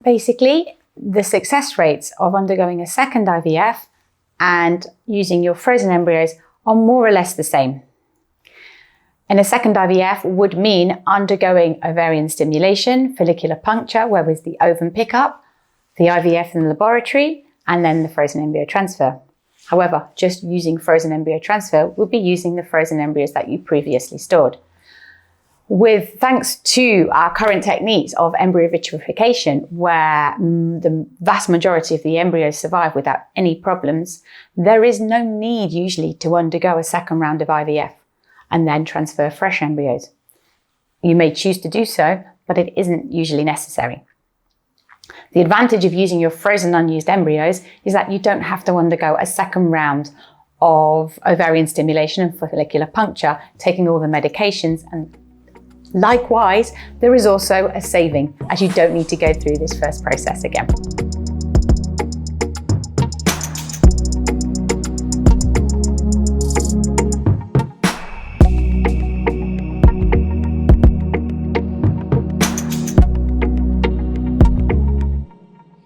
Basically, the success rates of undergoing a second IVF and using your frozen embryos are more or less the same. And a second IVF would mean undergoing ovarian stimulation, follicular puncture, where was the ovum pickup, the IVF in the laboratory, and then the frozen embryo transfer. However, just using frozen embryo transfer would be using the frozen embryos that you previously stored. Thanks to our current techniques of embryo vitrification, where the vast majority of the embryos survive without any problems, there is no need usually to undergo a second round of IVF and then transfer fresh embryos. You may choose to do so, but it isn't usually necessary. The advantage of using your frozen unused embryos is that you don't have to undergo a second round of ovarian stimulation and follicular puncture, taking all the medications, and likewise, there is also a saving, as you don't need to go through this first process again.